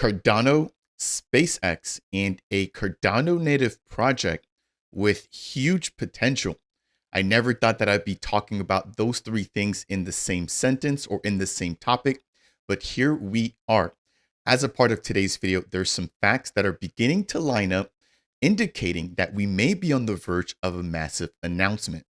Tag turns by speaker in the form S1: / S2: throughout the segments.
S1: Cardano, SpaceX, and a Cardano native project with huge potential. I never thought that I'd be talking about those three things in the same sentence or in the same topic, but here we are. As a part of today's video, there's some facts that are beginning to line up, indicating that we may be on the verge of a massive announcement.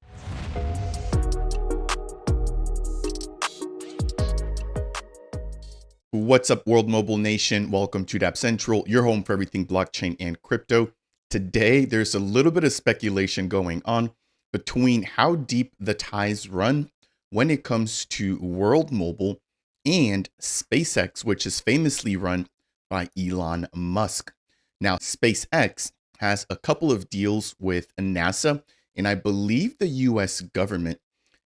S1: What's up, World Mobile Nation? Welcome to Dapp Central, your home for everything blockchain and crypto. Today, there's a little bit of speculation going on between how deep the ties run when it comes to World Mobile and SpaceX, which is famously run by Elon Musk. Now, SpaceX has a couple of deals with NASA and I believe the US government.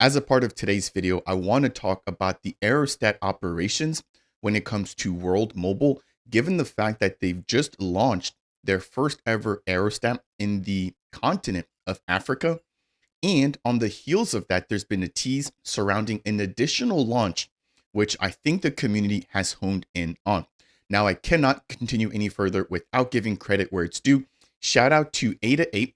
S1: As a part of today's video, I want to talk about the aerostat operations when it comes to World Mobile, given the fact that they've just launched their first ever aerostat in the continent of Africa. And on the heels of that, there's been a tease surrounding an additional launch, which I think the community has honed in on. Now, I cannot continue any further without giving credit where it's due. Shout out to Dapp,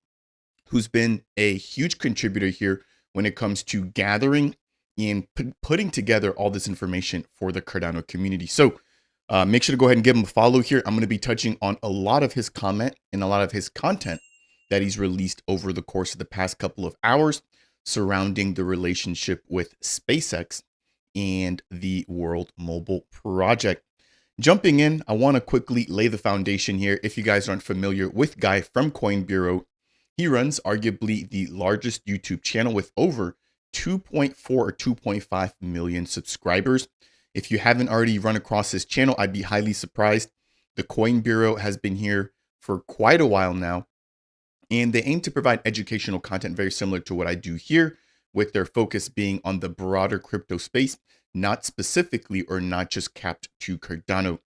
S1: who's been a huge contributor here when it comes to gathering and putting together all this information for the Cardano community. So make sure to go ahead and give him a follow here. I'm going to be touching on a lot of his comment and a lot of his content that he's released over the course of the past couple of hours surrounding the relationship with SpaceX and the World Mobile project. Jumping in, I want to quickly lay the foundation here. If you guys aren't familiar with Guy from CoinBureau, he runs arguably the largest YouTube channel with over 2.4 or 2.5 million subscribers. If you haven't already run across his channel, I'd be highly surprised. The CoinBureau has been here for quite a while now, and they aim to provide educational content very similar to what I do here, with their focus being on the broader crypto space, not specifically or not just capped to Cardano.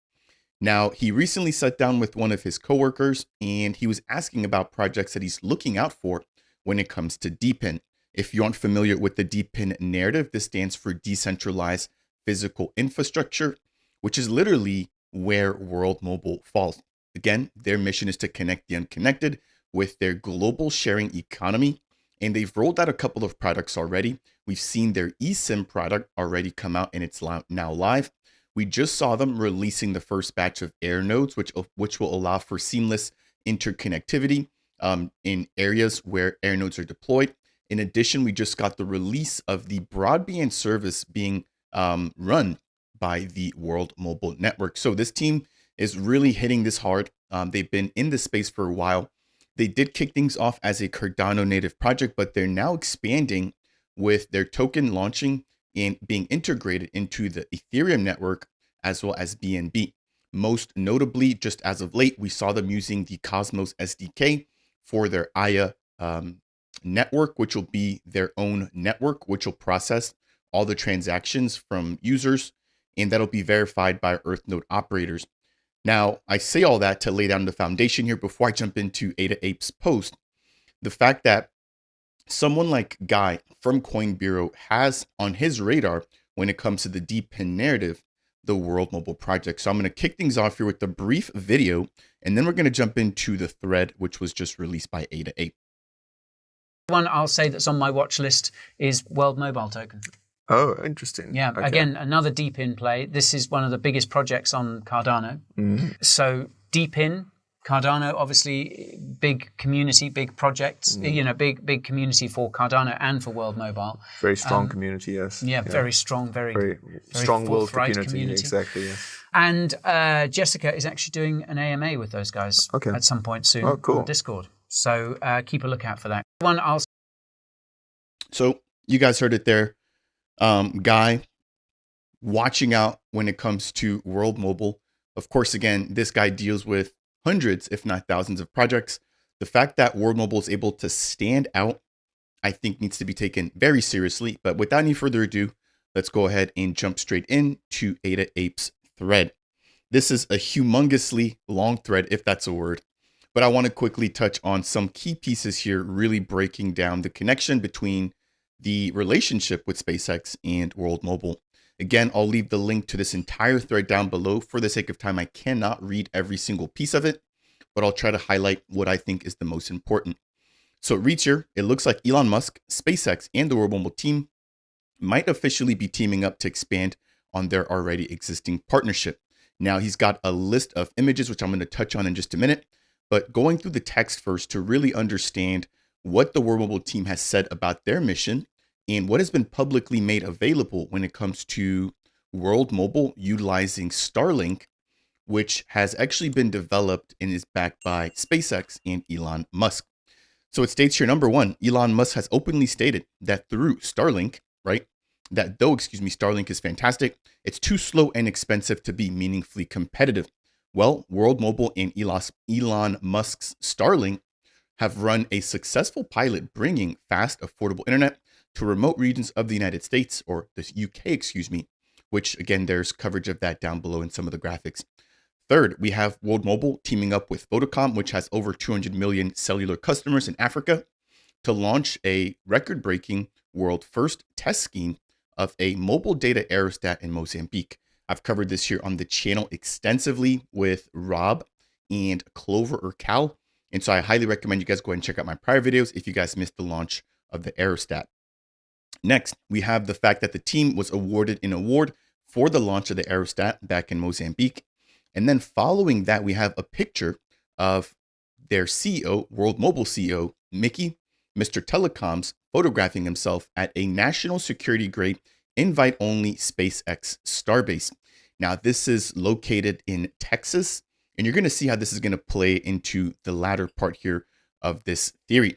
S1: Now, he recently sat down with one of his coworkers and he was asking about projects that he's looking out for when it comes to DePIN. If you aren't familiar with the DePIN narrative, this stands for decentralized physical infrastructure, which is literally where World Mobile falls. Again, their mission is to connect the unconnected with their global sharing economy. And they've rolled out a couple of products already. We've seen their eSIM product already come out and it's now live. We just saw them releasing the first batch of Air nodes, which will allow for seamless interconnectivity in areas where Air nodes are deployed. In addition, we just got the release of the broadband service being run by the World Mobile Network. So this team is really hitting this hard. They've been in this space for a while. They did kick things off as a Cardano native project, but they're now expanding with their token launching and being integrated into the Ethereum network as well as BNB. Most notably, just as of late, we saw them using the Cosmos SDK for their Aya network, which will be their own network, which will process all the transactions from users, and that'll be verified by Earth node operators. Now, I say all that to lay down the foundation here before I jump into Dapp's post. The fact that someone like Guy from CoinBureau has on his radar when it comes to the DePIN narrative, the World Mobile project. So I'm going to kick things off here with a brief video, and then we're going to jump into the thread, which was just released by Dapp.
S2: One I'll say that's on my watch list is World Mobile token.
S3: Oh, interesting.
S2: Yeah,
S3: okay.
S2: Again, another DePIN play. This is one of the biggest projects on Cardano. So DePIN, Cardano, obviously big community, big projects, big community for Cardano and for World Mobile.
S3: Very strong community, yes.
S2: Yeah, very strong, very
S3: strong-willed community.
S2: Exactly,
S3: yes.
S2: And Jessica is actually doing an AMA with those guys at some point soon on Discord. So keep a lookout for that.
S1: So you guys heard it there. Guy watching out when it comes to World Mobile. Of course, again, this guy deals with hundreds, if not thousands of projects. The fact that World Mobile is able to stand out, I think needs to be taken very seriously. But without any further ado, let's go ahead and jump straight into Dapp's thread. This is a humongously long thread, if that's a word. But I want to quickly touch on some key pieces here, really breaking down the connection between the relationship with SpaceX and World Mobile. Again, I'll leave the link to this entire thread down below. For the sake of time, I cannot read every single piece of it, but I'll try to highlight what I think is the most important. So it reads here, it looks like Elon Musk, SpaceX, and the World Mobile team might officially be teaming up to expand on their already existing partnership. Now, he's got a list of images, which I'm going to touch on in just a minute, but going through the text first to really understand what the World Mobile team has said about their mission and what has been publicly made available when it comes to World Mobile utilizing Starlink, which has actually been developed and is backed by SpaceX and Elon Musk. So it states here, number one, Elon Musk has openly stated that through Starlink, right, that though, Starlink is fantastic, it's too slow and expensive to be meaningfully competitive. Well, World Mobile and Elon Musk's Starlink have run a successful pilot bringing fast, affordable internet to remote regions of the United States, or the UK, which again, there's coverage of that down below in some of the graphics. Third, we have World Mobile teaming up with Vodacom, which has over 200 million cellular customers in Africa, to launch a record-breaking world-first test scheme of a mobile data aerostat in Mozambique. I've covered this here on the channel extensively with Rob and Clover or Cal, and so I highly recommend you guys go ahead and check out my prior videos if you guys missed the launch of the aerostat. Next, we have the fact that the team was awarded an award for the launch of the aerostat back in Mozambique. And then following that, we have a picture of their CEO, World Mobile CEO, Mickey, Mr. Telecoms, photographing himself at a national security grade invite-only SpaceX Starbase. Now, this is located in Texas, and you're going to see how this is going to play into the latter part here of this theory.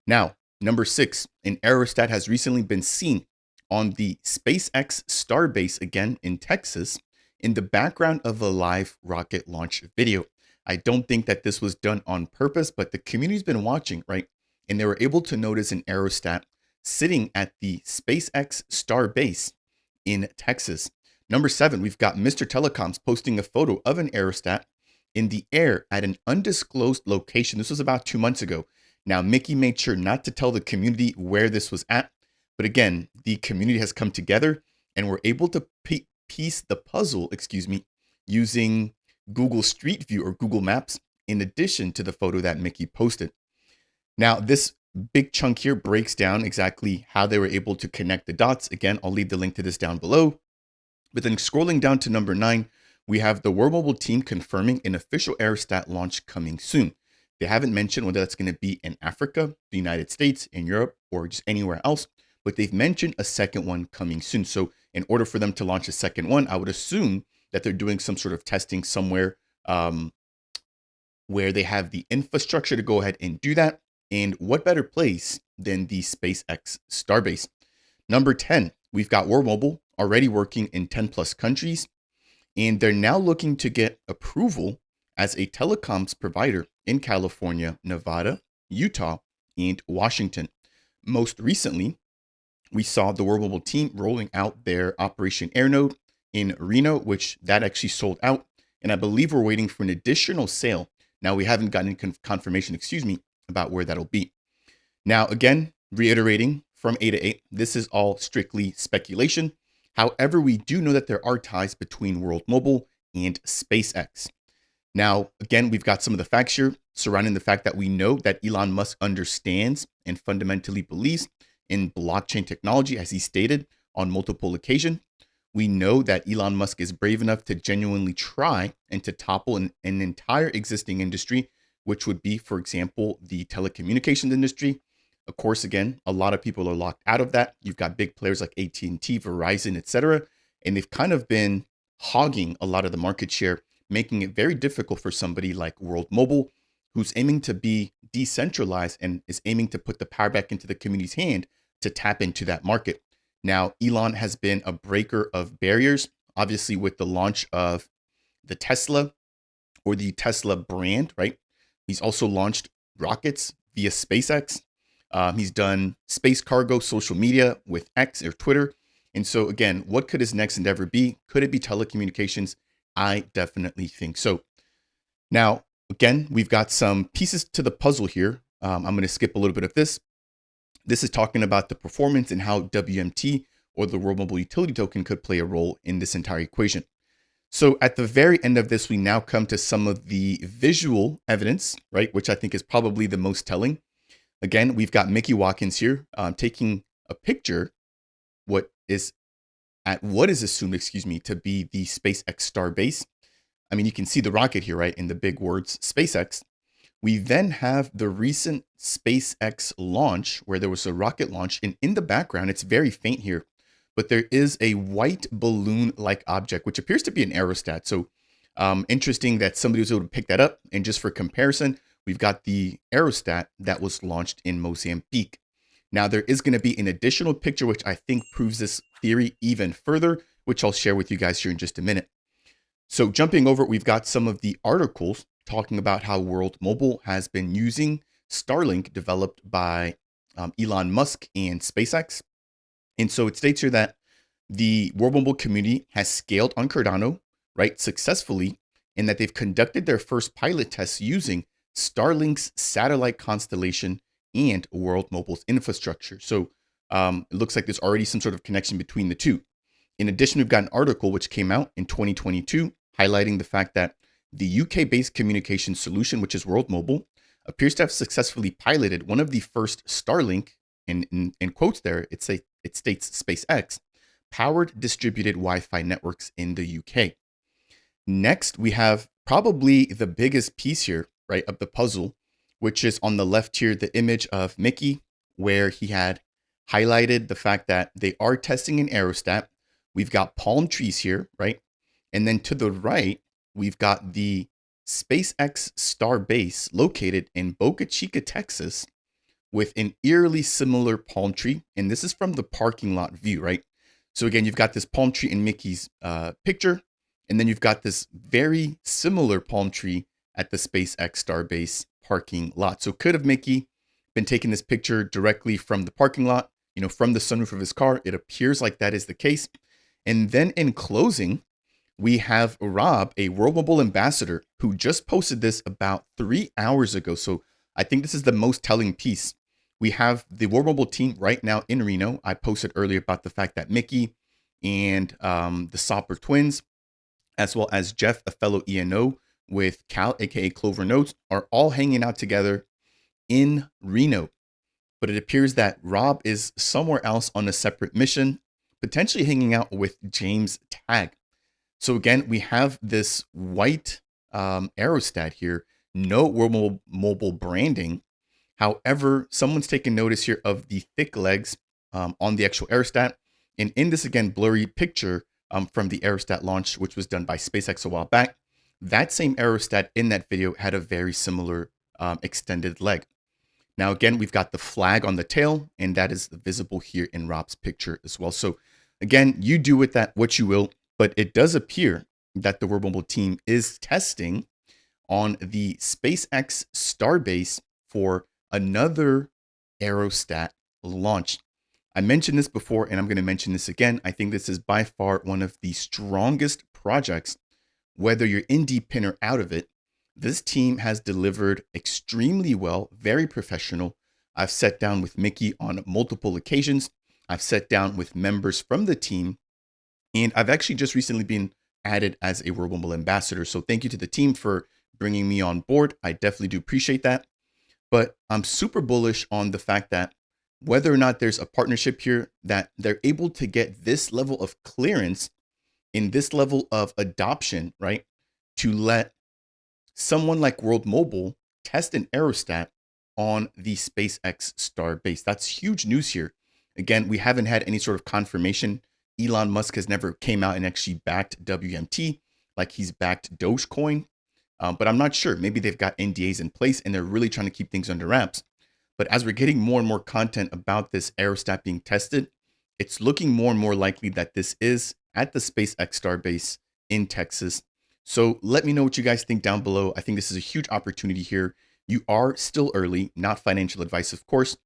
S1: Now, number 6, an aerostat has recently been seen on the SpaceX Starbase again in Texas in the background of a live rocket launch video. I don't think that this was done on purpose, but the community's been watching, right? And they were able to notice an aerostat sitting at the SpaceX Starbase in Texas. Number 7, we've got Mr. Telecoms posting a photo of an aerostat in the air at an undisclosed location. This was about 2 months ago. Now, Mickey made sure not to tell the community where this was at. But again, the community has come together and we're able to piece the puzzle, using Google Street View or Google Maps, in addition to the photo that Mickey posted. Now, this big chunk here breaks down exactly how they were able to connect the dots. Again, I'll leave the link to this down below. But then scrolling down to number 9, we have the World Mobile team confirming an official aerostat launch coming soon. They haven't mentioned whether that's going to be in Africa, the United States, in Europe, or just anywhere else, but they've mentioned a second one coming soon. So in order for them to launch a second one, I would assume that they're doing some sort of testing somewhere where they have the infrastructure to go ahead and do that. And what better place than the SpaceX Starbase? Number 10, we've got World Mobile already working in 10 plus countries, and they're now looking to get approval as a telecoms provider in California, Nevada, Utah, and Washington. Most recently, we saw the World Mobile team rolling out their Operation Airnode in Reno, which that actually sold out. And I believe we're waiting for an additional sale. Now, we haven't gotten confirmation, about where that'll be. Now, again, reiterating from A to 8, this is all strictly speculation. However, we do know that there are ties between World Mobile and SpaceX. Now, again, we've got some of the facts here surrounding the fact that we know that Elon Musk understands and fundamentally believes in blockchain technology, as he stated on multiple occasions. We know that Elon Musk is brave enough to genuinely try and to topple an entire existing industry, which would be, for example, the telecommunications industry. Of course, again, a lot of people are locked out of that. You've got big players like AT&T, Verizon, etc., and they've kind of been hogging a lot of the market share, making it very difficult for somebody like World Mobile, who's aiming to be decentralized and is aiming to put the power back into the community's hand to tap into that market. Now, Elon has been a breaker of barriers, obviously with the launch of the Tesla or the Tesla brand, right? He's also launched rockets via SpaceX. He's done space cargo, social media with X or Twitter. And so again, what could his next endeavor be? Could it be telecommunications? I definitely think so. Now, again, we've got some pieces to the puzzle here. I'm going to skip a little bit of this. This is talking about the performance and how WMT or the World Mobile Utility Token could play a role in this entire equation. So at the very end of this, we now come to some of the visual evidence, right, which I think is probably the most telling. Again, we've got Mickey Watkins here taking a picture, what is assumed, to be the SpaceX Starbase. I mean, you can see the rocket here, right, in the big words SpaceX. We then have the recent SpaceX launch where there was a rocket launch, and in the background, it's very faint here, but there is a white balloon-like object, which appears to be an aerostat. So interesting that somebody was able to pick that up. And just for comparison, we've got the aerostat that was launched in Mozambique. Now, there is going to be an additional picture, which I think proves this theory even further, which I'll share with you guys here in just a minute. So jumping over, we've got some of the articles talking about how World Mobile has been using Starlink developed by Elon Musk and SpaceX. And so it states here that the World Mobile community has scaled on Cardano, right, successfully, and that they've conducted their first pilot tests using Starlink's satellite constellation and World Mobile's infrastructure. So it looks like there's already some sort of connection between the two. In addition, we've got an article which came out in 2022 highlighting the fact that the UK-based communication solution, which is World Mobile, appears to have successfully piloted one of the first Starlink, in quotes there, it states SpaceX, powered distributed Wi-Fi networks in the UK. Next, we have probably the biggest piece here, right, of the puzzle, which is on the left here, the image of Mickey, where he had highlighted the fact that they are testing an aerostat. We've got palm trees here, right? And then to the right, we've got the SpaceX Starbase located in Boca Chica, Texas, with an eerily similar palm tree. And this is from the parking lot view, right? So again, you've got this palm tree in Mickey's picture, and then you've got this very similar palm tree at the SpaceX Starbase parking lot. So could have Mickey been taking this picture directly from the parking lot, from the sunroof of his car? It appears like that is the case. And then in closing, we have Rob, a World Mobile ambassador, who just posted this about 3 hours ago. So I think this is the most telling piece. We have the World Mobile team right now in Reno. I posted earlier about the fact that Mickey and the Soper twins, as well as Jeff, a fellow ENO with Cal, aka Clover Notes, are all hanging out together in Reno. But it appears that Rob is somewhere else on a separate mission, potentially hanging out with James Tagg. So again, we have this white aerostat here, no World Mobile branding. However, someone's taken notice here of the thick legs on the actual aerostat. And in this, again, blurry picture from the aerostat launch, which was done by SpaceX a while back, that same aerostat in that video had a very similar extended leg. Now, again, we've got the flag on the tail, and that is visible here in Rob's picture as well. So again, you do with that what you will, but it does appear that the World Mobile team is testing on the SpaceX Starbase for another aerostat launch. I mentioned this before, and I'm going to mention this again. I think this is by far one of the strongest projects, whether you're in deep pin or out of it. This team has delivered extremely well, very professional. I've sat down with Mickey on multiple occasions. I've sat down with members from the team, and I've actually just recently been added as a World Mobile ambassador. So thank you to the team for bringing me on board. I definitely do appreciate that. But I'm super bullish on the fact that whether or not there's a partnership here, that they're able to get this level of clearance in this level of adoption, right, to let someone like World Mobile test an aerostat on the SpaceX Starbase. That's huge news here. Again, we haven't had any sort of confirmation. Elon Musk has never came out and actually backed WMT like he's backed Dogecoin. But I'm not sure. Maybe they've got NDAs in place and they're really trying to keep things under wraps. But as we're getting more and more content about this aerostat being tested, it's looking more and more likely that this is at the SpaceX Starbase in Texas. So let me know what you guys think down below. I think this is a huge opportunity here. You are still early, not financial advice, of course,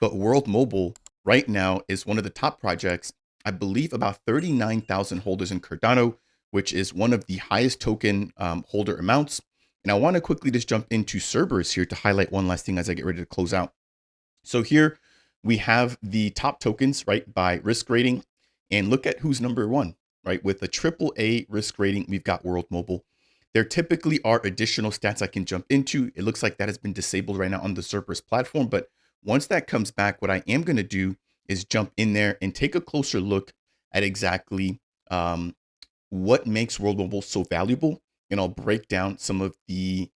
S1: but World Mobile right now is one of the top projects. I believe about 39,000 holders in Cardano, which is one of the highest token holder amounts. And I want to quickly just jump into Cerberus here to highlight one last thing as I get ready to close out. So here we have the top tokens, right, by risk rating. And look at who's number one, right? With a AAA risk rating, we've got World Mobile. There typically are additional stats I can jump into. It looks like that has been disabled right now on the Cerberus platform. But once that comes back, what I am going to do is jump in there and take a closer look at exactly what makes World Mobile so valuable. And I'll break down some of the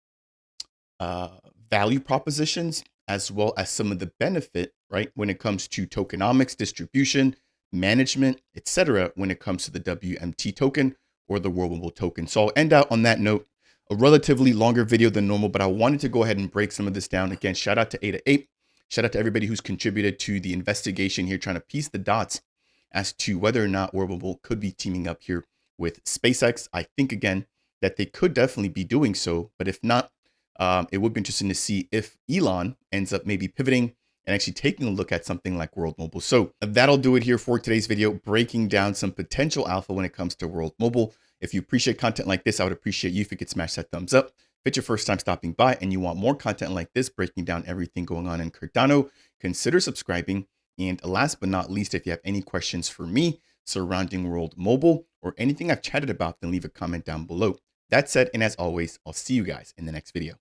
S1: value propositions as well as some of the benefit, right, when it comes to tokenomics, distribution, management, etc., when it comes to the WMT token or the World Mobile token. So I'll end out on that note. A relatively longer video than normal, but I wanted to go ahead and break some of this down. Again, shout out to A8. Shout out to everybody who's contributed to the investigation here, trying to piece the dots as to whether or not World Mobile could be teaming up here with SpaceX. I think, again, that they could definitely be doing so, but if not, it would be interesting to see if Elon ends up maybe pivoting and actually taking a look at something like World Mobile. So that'll do it here for today's video, breaking down some potential alpha when it comes to World Mobile. If you appreciate content like this, I would appreciate you if you could smash that thumbs up. If it's your first time stopping by and you want more content like this, breaking down everything going on in Cardano, consider subscribing. And last but not least, if you have any questions for me surrounding World Mobile or anything I've chatted about, then leave a comment down below. That said, and as always, I'll see you guys in the next video.